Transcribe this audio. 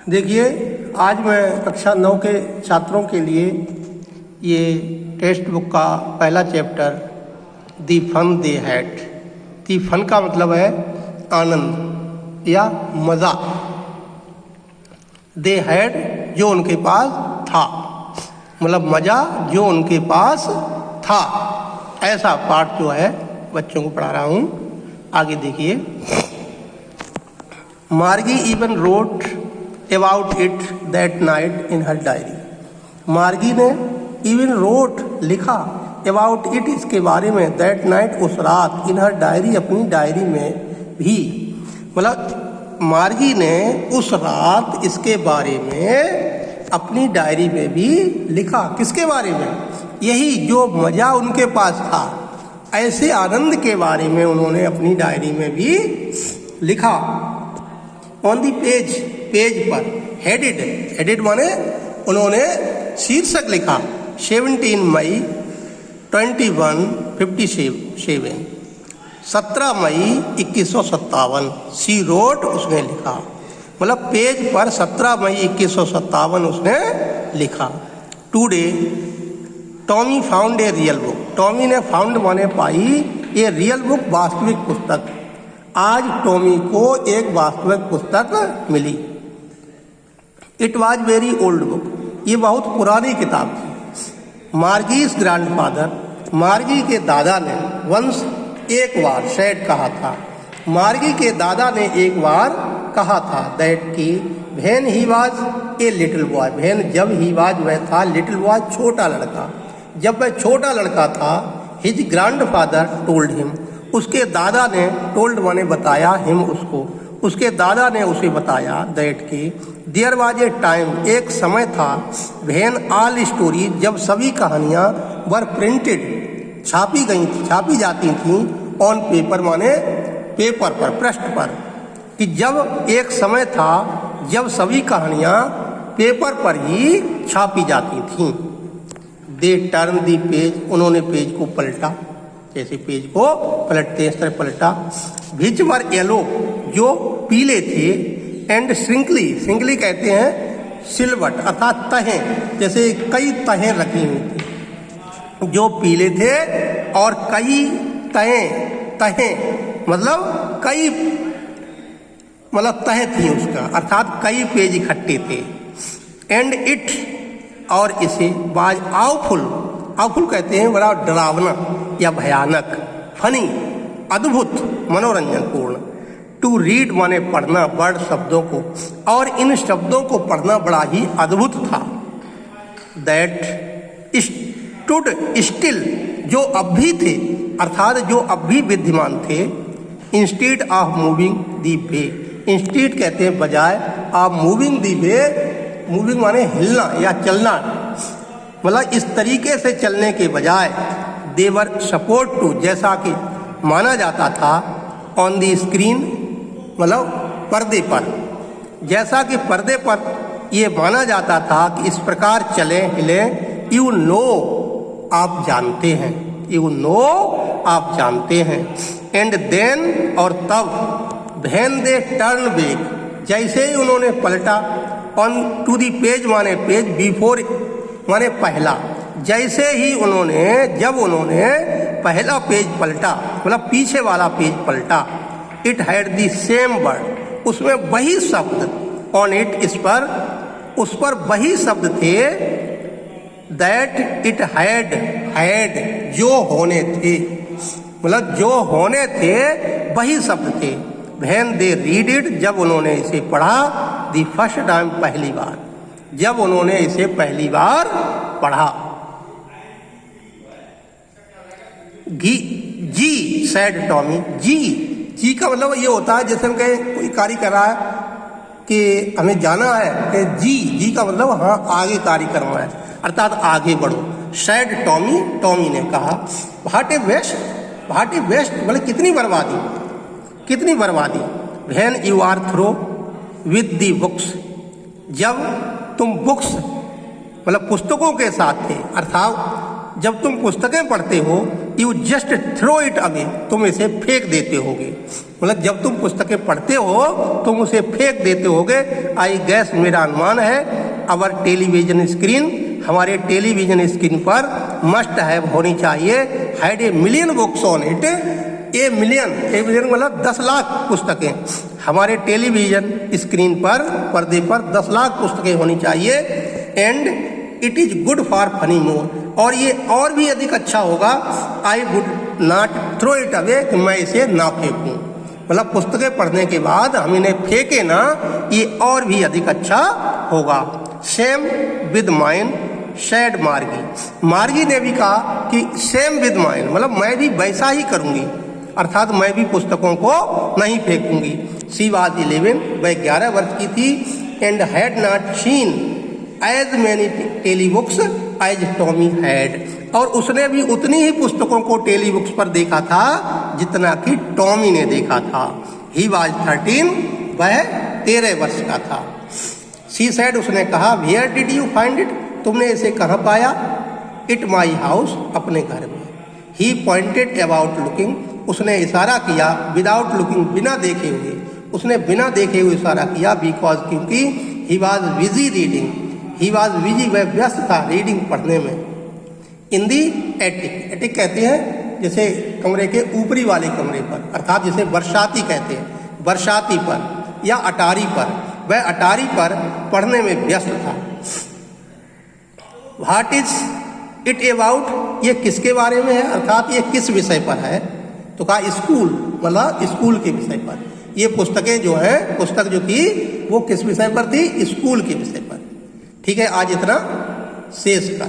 देखिए, आज मैं कक्षा 9 के छात्रों के लिए ये टेक्स्ट बुक का पहला chapter the fun they had. The fun का मतलब है आनंद या मज़ा। दे हैड जो उनके पास था, मतलब मज़ा जो उनके पास था, ऐसा पाठ जो है बच्चों को पढ़ा रहा हूँ। आगे देखिए, मार्गी even wrote about it that night in her diary. मार्गी ने इवन रोट लिखा, अबाउट इट इसके बारे में, दैट नाइट उस रात, इन हर डायरी अपनी डायरी में भी, मतलब मार्गी ने उस रात इसके बारे में अपनी डायरी में भी लिखा। किसके बारे में? यही जो मज़ा उनके पास था, ऐसे आनंद के बारे में उन्होंने अपनी डायरी में भी लिखा। ऑन दी पेज, पेज पर, हेडेड, हेडेड माने उन्होंने शीर्षक लिखा, 17 मई 2157, 17 मई 2157, सी रोट उसने लिखा, मतलब पेज पर 17 मई 2157 उसने लिखा। Today Tommy found a real book. Tommy ने फाउंड माने पाई, ये रियल बुक वास्तविक पुस्तक। आज टॉमी को एक वास्तविक पुस्तक मिली। It was very old book, ये बहुत पुरानी किताब थी। मार्गीज ग्रैंडफादर, मार्गी के दादा ने वंस एक बार, सेड कहा था, मार्गी के दादा ने एक बार कहा था, दैट की when he was a little boy, when जब ही वाज वह था, लिटिल बॉय छोटा लड़का, जब वह छोटा लड़का था, हिज ग्रैंडफादर टोल्ड हिम, उसके दादा ने, टोल्ड माने बताया, हिम उसको, उसके दादा ने उसे बताया, दैट की देयर वाज ए टाइम, एक समय था, व्हेन ऑल स्टोरी, जब सभी कहानियाँ वर प्रिंटेड, छापी गई थी, छापी जाती थीं, ऑन पेपर माने पेपर पर, पृष्ठ पर, कि जब एक समय था जब सभी कहानियाँ पेपर पर ही छापी जाती थीं। दे टर्न दी पेज, उन्होंने पेज को पलटा, जैसे पेज को पलटते इस तरह पलटा। विच वर येलो, जो पीले थे, एंड श्रिंकली, श्रिंकली कहते हैं सिलवट अर्थात तहें, जैसे कई तहें रखी हुई थी, जो पीले थे और कई तहें, तहें मतलब कई, मतलब तह थी उसका, अर्थात कई पेज इकट्ठे थे। एंड इट, और इसे, बाज आवफुल, आवफुल कहते हैं बड़ा डरावना या भयानक, फनी अद्भुत, मनोरंजनपूर्ण। टू रीड माने पढ़ना, वर्ड शब्दों को, और इन शब्दों को पढ़ना बड़ा ही अद्भुत था। दैट स्टूड स्टिल, जो अब भी थे, अर्थात जो अब भी विद्यमान थे, instead of moving the way, instead कहते हैं बजाय, of moving the way, moving माने हिलना या चलना, मतलब इस तरीके से चलने के बजाय, देवर सपोर्ट टू, जैसा कि माना जाता था, ऑन दी स्क्रीन, मतलब पर्दे पर, जैसा कि पर्दे पर ये माना जाता था कि इस प्रकार चलें, हिलें। यू नो, आप जानते हैं, यू नो, आप जानते हैं। एंड देन, और तब, व्हेन दे टर्न बैक, जैसे ही उन्होंने पलटा, ऑन टू दी पेज माने पेज, बिफोर माने पहला, जैसे ही उन्होंने, जब उन्होंने पहला पेज पलटा, मतलब पीछे वाला पेज पलटा, it had the same word, उसमें वही शब्द, ऑन इट, इस पर, उस पर वही शब्द थे, दैट इट हैड, हैड जो होने थे, मतलब जो होने थे वही शब्द थे। व्हेन दे रीड इट, जब उन्होंने इसे पढ़ा, दी फर्स्ट टाइम, पहली बार, जब उन्होंने इसे पहली बार पढ़ा। जी सैड टॉमी, जी, जी का मतलब ये होता है, जैसे हम कहें कोई कार्य कर रहा है कि हमें जाना है, कि जी, जी का मतलब हाँ आगे कार्य करना है, अर्थात आगे बढ़ो। सैड टॉमी, टॉमी ने कहा, what a waste, what a waste मतलब कितनी बर्बादी, कितनी बर्बादी। When you are through with the books, जब तुम बुक्स मतलब पुस्तकों के साथ थे, अर्थात जब तुम पुस्तकें पढ़ते हो, you just throw it away, तुम इसे फेंक देते होगे। मतलब जब तुम पुस्तकें पढ़ते हो तुम उसे फेंक देते होगे। आई गैस, मेरा अनुमान है, अवर टेलीविजन स्क्रीन, हमारे टेलीविजन स्क्रीन पर मस्ट हैव होनी चाहिए, had a million books on it, a million मतलब 10 लाख पुस्तकें हमारे टेलीविजन स्क्रीन पर, पर्दे पर 10 लाख पुस्तकें होनी चाहिए। And it is good for funny more, और ये और भी अधिक अच्छा होगा, I would not throw it away, कि मैं इसे ना फेंकूं। मतलब पुस्तकें पढ़ने के बाद हम इन्हें फेंके ना, ये और भी अधिक अच्छा होगा। सेम विद माइन शेड मार्गी, मार्गी ने भी कहा कि सेम विद माइन, मतलब मैं भी वैसा ही करूंगी, अर्थात मैं भी पुस्तकों को नहीं फेंकूंगी। शी वाज 11, वह 11 वर्ष की थी। And had not seen as many tele books as Tommy had, और उसने भी उतनी ही पुस्तकों को टेली बुक्स पर देखा था जितना कि टॉमी ने देखा था। ही वाज 13, वह 13 वर्ष का था। शी सेड, उसने कहा, where did you find it, तुमने इसे कहाँ पाया? इट माई हाउस, अपने घर में। ही पॉइंटेड अबाउट लुकिंग, उसने इशारा किया, विदाउट लुकिंग, बिना देखे हुए, उसने बिना देखे हुए इशारा किया, बिकॉज, क्योंकि he was busy reading, he was busy, वह व्यस्त था रीडिंग, पढ़ने में। इन दी एटिक, एटिक कहते हैं जैसे कमरे के ऊपरी वाले कमरे पर, अर्थात जिसे बरसाती कहते हैं, बरसाती पर या अटारी पर, वह अटारी पर पढ़ने में व्यस्त था। व्हाट इज इट अबाउट, ये किसके बारे में है, अर्थात ये किस विषय पर है? तो कहा स्कूल, मतलब स्कूल के विषय पर। ये पुस्तकें जो है, पुस्तक जो थी वो किस विषय पर थी? स्कूल के विषय पर। ठीक है, आज इतना शेष का।